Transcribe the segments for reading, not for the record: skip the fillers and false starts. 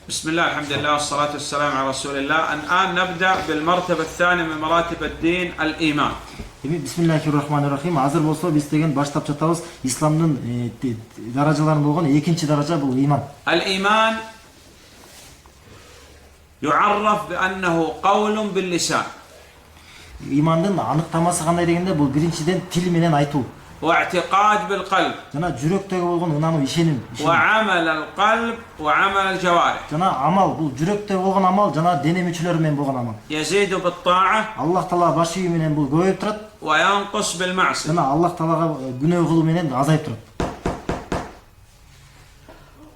بسم الله الحمد لله والصلاة والسلام على رسول الله. الآن نبدأ بالمرتبة الثانية من مراتب الدين الإيمان. Bismillahirrahmanirrahim. Азыр болсо биз деген баштап жатабыз. Исламдын даражаларынан болгон экинчи даража бул иман. الإيمان يعرف بأنه قول باللسان. Имандын аныктамасы кандай дегенде бул биринчиден тил менен айтуу. واعتقاد بالقلب. Жана жүрөктөгү болгон ынануу, ишеним. وعمل القلب وعمل الجوارح. Жана амал, бул жүрөктө болгон амал жана дене мүчөлөрү менен болгон амал. يزيد بالطاعة. Аллах таала баш ийүү менен бул көбөйүп турат. وينقص بالمعصية. Жана Аллах таалага күнөө кылуу менен азайып турат.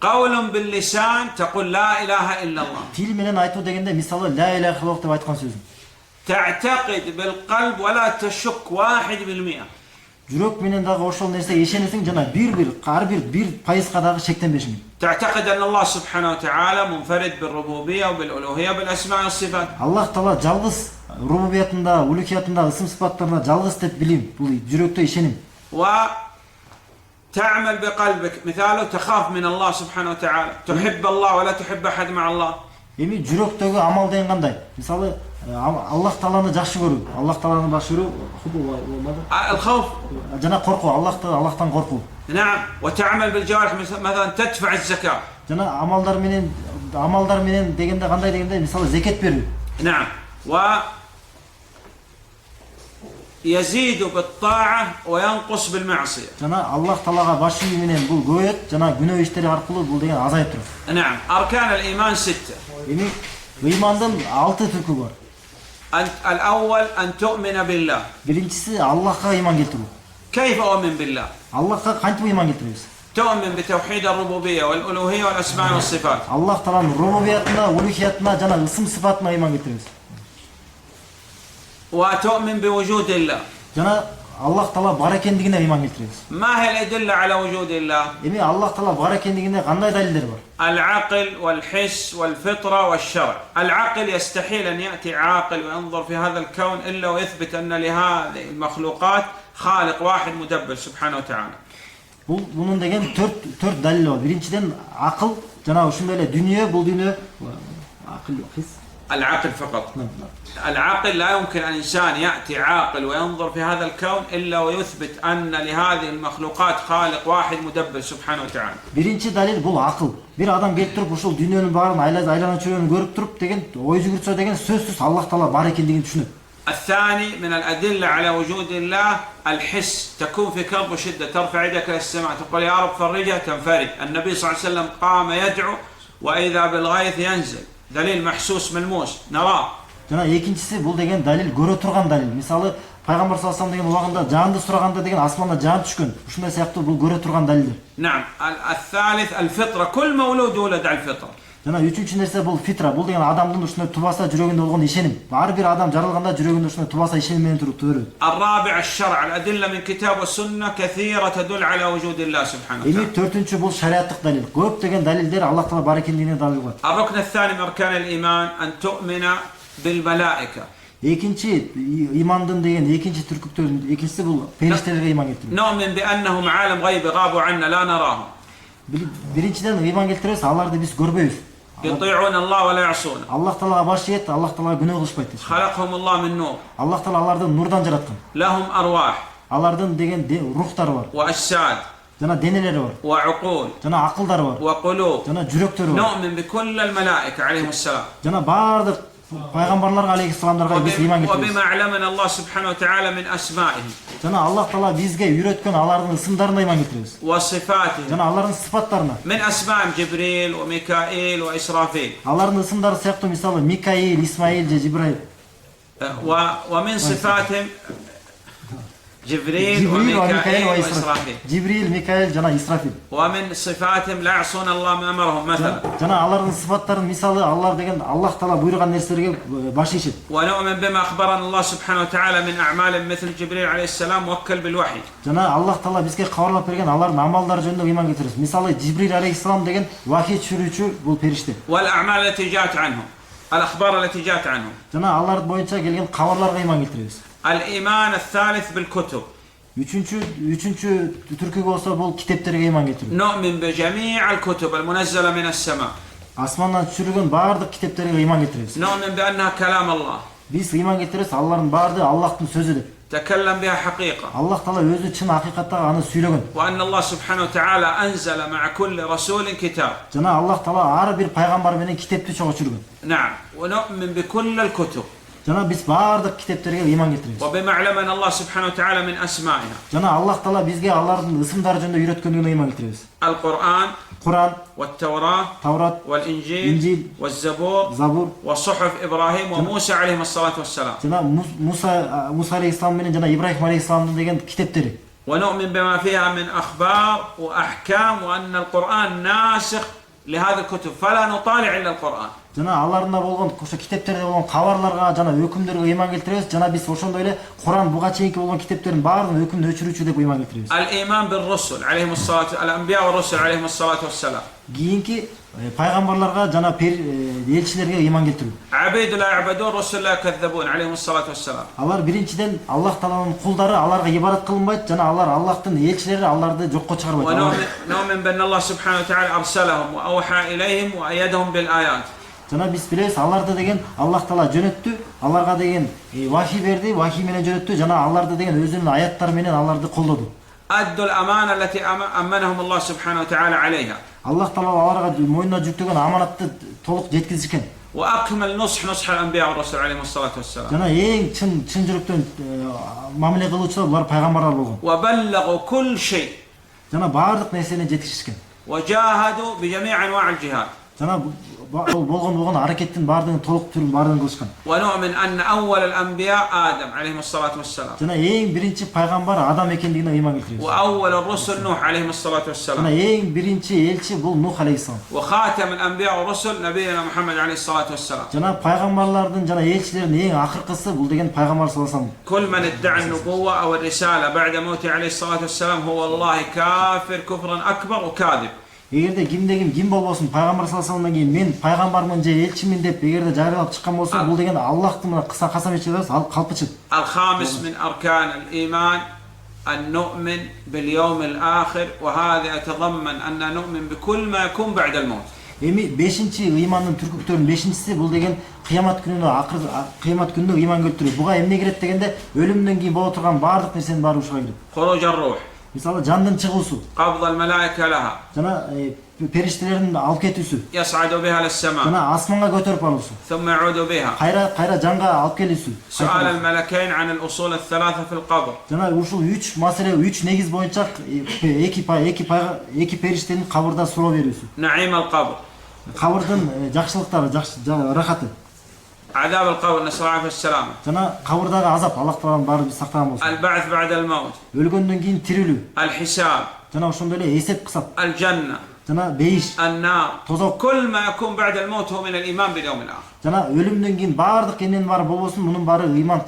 قول باللسان تقول لا إله إلا الله. Тил менен айтуу дегенде мисалы ла иляха иллаллах деп айткан сөзүм. تعتقد بالقلب ولا تشك 1%. Жүрөк менен дагы ошол нерсеге ишенесиң жана ар бир пайызга дагы шектенбешиң. تعتقد أن الله سبحانه وتعالى منفرد بالربوبية وبالألوهية وبالأسماء والصفات. Аллах таала жалгыз рубубиятында, улухиятында, ысым сыпаттарында жалгыз деп билим. Бул жүрөктө ишеним. وتعمل بقلبك مثاله تخاف من الله سبحانه وتعالى تحب الله ولا تحب أحد مع الله. Эми жүрөктөгү амал деген кандай? Мисалы Аллах тааланы жакшы көрүү, Аллах тааланы баш көрүү, الخوف. жана коркуу, Аллахтан коркуу. نعم. وتعمل بالجوارح مثلا تدفع الزكاة. Жана амалдар менен дегенде кандай дегенде мисалы зекет берүү. نعم. يزيد بالطاعة وينقص بالمعصية. Жана Аллах таалага баш ийүү менен бул көбөйөт, жана күнөө иштери аркылуу бул деген азайып турат. نعم. أركان الإيمان 6. Эми ыймандын 6 түркү бар. الأول أن تؤمن بالله. Биринчиси Аллахка ыйман келтирүү. كيف أؤمن بالله؟ Аллахка кантип ыйман келтиребиз? تؤمن بتوحيد الربوبية والألوهية والأسماء والصفات. Аллах тааланын рубубиятына, улухиятына жана ысым сыпатына ыйман келтиребиз. وتؤمن بوجود الله. Жана Аллах таала бар экендигине ыйман келтиребиз. ما هي الأدلة على وجود الله؟ Эми Аллах таала бар экендигине кандай далилдер бар? العقل والحس والفطرة والشرع. العقل يستحيل أن يأتي عاقل وينظر في هذا الكون إلا ويثبت أن لهذه المخلوقات خالق واحد مدبر سبحانه وتعالى. Bunun деген төрт далил бар. Биринчиден акыл, жана ушундай эле дүнүйө, бул дүнүйө акыл, хис. العقل فقط. العقل لا يمكن أن إنسان يأتي عاقل وينظر في هذا الكون إلا ويثبت أن لهذه المخلوقات خالق واحد مدبر سبحانه وتعالى. Биринчи далил бул акыл. Бир адам келип туруп ушул дүнүйөнүн баарын айланып жүргөнүн көрүп туруп деген ой жүгүртсө деген сөзсүз Аллах таала бар экендигин түшүнөт. الثاني من الأدلة على وجود الله الحس. تكون في كرب وشدة ترفع يدك إلى السماء تقول يا رب فرجها تنفرج. النبي صلى الله عليه وسلم قام يدعو وإذا بالغيث ينزل. دليل محسوس ملموس نراه. Жана экинчиси бул деген далил көрө турган далил. Мисалы пайгамбар саллаллаху алейхи деген убагында жанды сураганда деген асмандан жан түшкөн. Ушундай сыяктуу бул көрө турган далилдер. نعم. الثالث الفطرة. كل مولود يولد على الفطرة. Жана үчүнчү нерсе бул фитра. Бул деген адамдын ушундай тубаса жүрөгүндө болгон ишеним. Ар бир адам жаралганда жүрөгүндө ушундай тубаса ишеним менен турат. الرابع الشرع. الأدلة من كتاب والسنة كثيرة تدل على وجود الله سبحانه Эми وتعالى. төртүнчү бул шариаттык далил. Көп деген далилдер Аллах таала бар экендигине далил бар. الركن الثاني من أركان الإيمان أن تؤمن بالملائكة. Экинчи имандын деген экинчи түркүктөрдүн экинчиси бул периштелерге ыйман келтирүү. نؤمن بأنهم عالم غيب غابوا عنا لا نراهم. Биринчиден ыйман келтиребиз, аларды биз көрбөйбүз. يطيعون الله ولا يعصونه. Аллах таалага баш ийет, Аллах таалага күнөө кылышпайт. خلقهم الله من نور. Аллах таала аларды нурдан жараткан. لهم أرواح. Алардын деген рухтары бар. وأجساد. Жана денелери бар. وعقول. Жана акылдары бар. وقلوب. Жана жүрөктөрү бар. نؤمن بكل الملائكة عليهم السلام. Жана бардык пайгамбарларга алейхиссаламдарга биз ыйман келтиребиз. وبما علمنا الله سبحانه وتعالى من أسمائه. Жана Аллах таала бизге үйрөткөн алардын ысымдарына ыйман келтиребиз. وصفاته. Жана алардын сыпаттарына. من أسمائهم جبريل وميكائيل وإسرافيل. Алардын ысымдары сыяктуу мисалы Микаил, Исмаил же Жибраил. ومن صفاتهم جبريل وميكائيل وإسرافيل. Жибрил, Микаил жана Исрафил. ومن صفاتهم لا يعصون الله ما أمرهم مثلا. Жана алардын сыпаттарын мисалы алар деген Аллах таала буйруган нерселерге баш ийишет. ونؤمن بما أخبرنا الله سبحانه وتعالى من أعمال مثل جبريل عليه السلام موكل بالوحي. Жана Аллах таала бизге кабарлап берген алардын амалдары жөнүндө ыйман келтиребиз. Мисалы Жибрил алейхиссалам деген вахий түшүрүүчү бул периште. والأعمال التي جاءت عنهم. الأخبار التي جاءت عنهم. Жана алар боюнча келген кабарларга ыйман келтиребиз. الإيمان الثالث بالكتب. Üçüncü türkü olsa bol kitaplara iman getiriyor. نؤمن بجميع الكتب المنزلة من السماء. Асмандан түшүрүлгөн бардык китептерге ыйман келтиребиз. نؤمن بأنها كلام الله Биз ыйман келтиребиз, алардын баардыгы Аллахтын сөзү деп. تكلم بها حقيقة، Аллах Таала өзү чын акыйкатта аны сүйлөгөн. وأن الله سبحانه وتعالى أنزل مع كل رسول كتاب. Жана Аллах Таала ар бир пайгамбар менен китепти чогуу түшүргөн. نعم، ونؤمن بكل الكتب. Жана биз бардык китептерге ыйман келтиребиз. وبما علمنا الله سبحانه وتعالى من أسمائها. Жана Аллах Таала бизге алардын ысымдары жөнүндө үйрөткөндүгүнө ыйман келтиребиз. القرآن Куран, والتوراة Таврат, والإنجيل إنجيل، والزبور Забур, وصحف إبراهيم وموسى عليهم الصلاة والسلام. жана Муса алейхиссалам менен жана Ибрахим алейхиссаламдын деген китептери. ونؤمن بما فيها من أخبار وأحكام وأن القرآن ناسخ لهذه الكتب فلا نطالع إلا القرآن. Жана аларында болгон ошо китептерде болгон кабарларга жана өкүмдөргө ыйман келтиребиз. Жана биз ошондой эле Куран буга чейинки болгон китептердин баардыгын өкүмдү өчүрүүчү деп ыйман келтиребиз. الإيمان بالرسل عليهم الصلاة، الأنبياء والرسل عليهم الصلاة والسلام. Кийинки пайгамбарларга жана элчилерге ыйман келтирүү. عبيد لا يعبدون رسل لا يكذبون عليهم الصلاة والسلام. Алар биринчиден Аллах Тааланын кулдары, аларга ибадат кылынбайт жана алар Аллахтын элчилери, аларды жокко чыгарбайт. ونؤمن بأن الله سبحانه وتعالى أرسلهم وأوحى إليهم وأيدهم بالآيات. Жана биз билебиз, аларды деген Аллах Таала жөнөттү, аларга деген вахи берди, вахи менен жөнөттү, жана аларды деген өзүнүн аяттары менен аларды колдоду. أدوا الأمانة التي أمنهم الله سبحانه وتعالى عليها. Аллах Таала аларга мойнуна жүктөгөн аманатты толук жеткизишкен. وأكمل نصح الأنبياء والرسل عليهم الصلاة والسلام. Жана эң чын жүрөктөн мамиле кылуучулар булар пайгамбарлар болгон. وبلغوا كل شيء. Жана баардык нерсени жеткизишкен. وجاهدوا بجميع أنواع الجهاد. Жана болгон аракеттин баардыгын толук түрүн баардыгын кылышкан. ونؤمن أن أول الأنبياء آدم عليه الصلاة والسلام. Жана эң биринчи пайгамбар Адам экендигине ыйман келтиребиз. وأول الرسل نوح عليه الصلاة والسلام. Жана эң биринчи элчи бул Нух алейхиссалам. وخاتم الأنبياء والرسل نبينا محمد عليه الصلاة والسلام. Жана пайгамбарлардын жана элчилердин эң акыркысы бул деген пайгамбар саллаллаху алейхи вассалам. كل من ادعى النبوة أو الرسالة بعد موته عليه الصلاة والسلام هو والله كافر كفرا أكبر وكاذب. Эгерде ким болбосун пайгамбар саллаллаху алейхи вассаламдан кийин мен пайгамбармын же элчимин деп эгерде жарыялап чыккан болсо, бул деген Аллахтын касам ичилебиз, ал калпычык. الخامس من أركان الإيمان أن نؤمن باليوم الآخر وهذا يتضمن أن نؤمن بكل ما يكون بعد الموت. Эми 5-чи ыймандын түркүктөрүнүн 5-чиси бул деген кыямат күнүнө ыйман келтирүү. Буга эмне кирет дегенде өлүмдөн кийин боло турган баардык нерсенин баары ушуга кирет. خروج الروح. Мисалы жандын чыгуусу, قبض الملائكة لها. жана периштелердин алып кетүүсү, يصعد بها للسماء. жана асманга көтөрүп алуусу, ثم يعود بها. кайра жанга алып келүүсү. سؤال الملكين عن الأصول الثلاثة في القبر. Жана ушул 3 маселе, 3 негиз боюнча эки периштенин кабырда суроо берүүсү. نعيم القبر. Кабырдын жакшылыктары, рахаты. عذاب القبر نسأل الله السلامة. Жана кабырдагы азап, Аллах Тааланын баары биз сактаган болсун. البعث بعد الموت. Өлгөндөн кийин тирилүү. الحساب. Жана ошондой эле эсеп кысат. الجنة. Жана бейиш, النار. тозок. كل ما يكون بعد الموت هو من الإيمان باليوم الآخر. Жана өлүмдөн кийин баардык эмненин баары болбосун, мунун баары ыйман,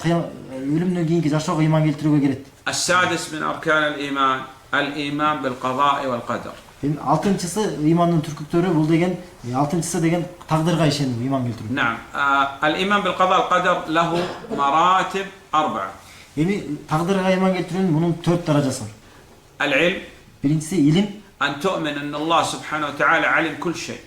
өлүмдөн кийинки жашоого ыйман келтирүүгө келет. السادس من أركان الإيمان الإيمان بالقضاء والقدر. Эми 6-чысы ыймандын түркүктөрү бул деген 6-чысы деген тагдырга ишенүү, ыйман келтирүү. نعم. الإيمان بالقضاء والقدر له مراتب 4. Эми тагдырга ыйман келтирүүнүн мунун 4 даражасы бар. العلم. Биринчиси илим. أن تؤمن أن الله سبحانه وتعالى علم كل شيء.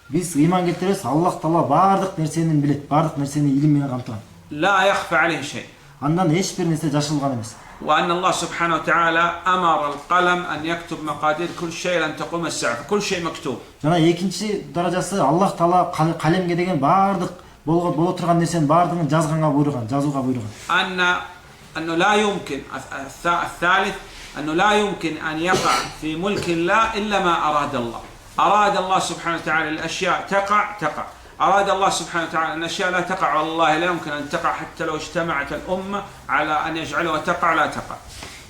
Биз ыйман келтиребиз, Аллах Таала баардык нерсени билет, баардык нерсени илим менен камтыган. لا يخفى عليه شيء. Андан эч бир нерсе жашылган эмес. وأن الله سبحانه وتعالى أمر القلم أن يكتب مقادير كل شيء لن تقوم الساعة. كل شيء مكتوب. Жана экинчи даражасы, Аллах Таала калемге деген баардык боло турган нерсенин баардыгын жазганга буйруган, жазууга буйруган. أنه لا يمكن الثالث أنه لا يمكن أن يقع في ملك الله إلا ما أراد الله. أراد الله سبحانه وتعالى الأشياء تقع. أراد الله سبحانه وتعالى أن الأشياء لا تقع، والله لا يمكن أن تقع حتى لو اجتمعت الأمة على أن يجعلها تقع لا تقع.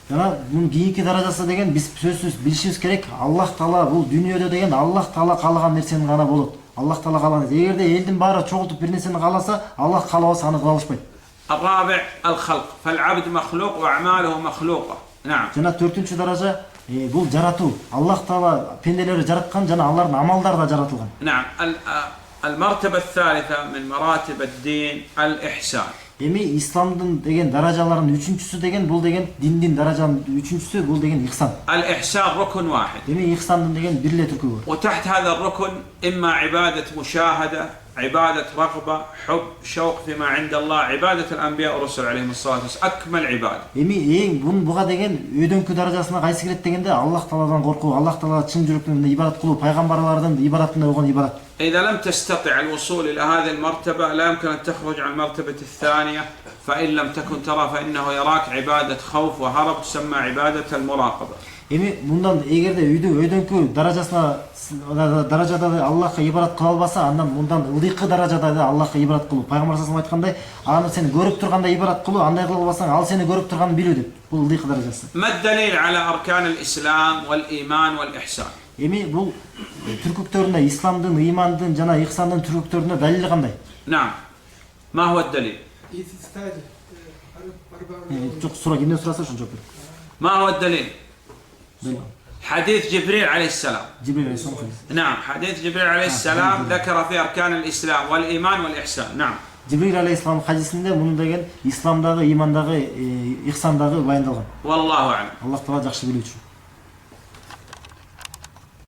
Жана мунун кийинки даражасы деген биз сөзсүз билишибиз керек. Аллах Таала бул дүйнөдө деген Аллах Таала каалаган нерсени гана болот. Аллах Таала каалаган. Эгерде элдин баары чогултуп бир нерсени кааласа, Аллах каалабаса аны кыла алышпайт. الرابع الخلق، فالعبد مخلوق وأعماله مخلوقة. نعم. Жана 4-чү даража бул жаратуу. Аллах Таала пенделерди жараткан, жана алардын амалдары да жаратылган. نعم. المرتبة الثالثة من مراتب الدين الإحسان. Эми исламдын деген даражаларынын үчүнчүсү деген бул деген диндин даражанын үчүнчүсү бул деген ихсан. الإحسان ركن واحد. Эми ихсандын деген бир эле түркү бар. وتحت هذا الركن إما عبادة مشاهدة، عبادة رغبة، حب، شوق فيما عند الله، عبادة الأنبياء والرسل عليهم الصلاة والسلام، أكمل عبادة. Эми эң буга деген өйдөңкү даражасына кайсы кирет дегенде Аллах Тааладан коркуу, Аллах Таалага чын жүрөктөн ибадат кылуу, пайгамбарлардын ибадатында болгон ибадат. إذا لم تستطع الوصول إلى هذه المرتبة لا يمكن أن تخرج عن المرتبة الثانية، فإن لم تكن ترى فإنه يراك عبادة خوف وهرب تسمى عبادة المراقبة. Эми мындан эгерде өйдөңкү даражада Аллахка ибадат кыла албаса, андан мындан ылдыйкы даражада да Аллахка ибадат кылуу. Пайгамбар саллаллаху алейхи айткандай, аны сени көрүп турганда ибадат кылуу, андай кыла албасаң, ал сени көрүп турганын билүү деп. Бул ылдыйкы даражасы. ما الدليل على أركان الإسلام والإيمان والإحسان؟ Эми бул түркүктөрүндө исламдын, ыймандын жана ихсандын түркүктөрүндө далили кандай? نعم. ما هو الدليل؟ Жок, сура кимден сураса ошон жооп бер. ما هو الدليل؟ حديث جبريل عليه السلام. Жибрил алейхиссалам. نعم، حديث جبريل عليه السلام ذكر في أركان الإسلام والإيمان والإحسان. نعم. Жибрил алейхиссалам хадисинде муну деген исламдагы, ыймандагы, ихсандагы баяндалган. والله أعلم. Аллах Таала жакшы билүүчү.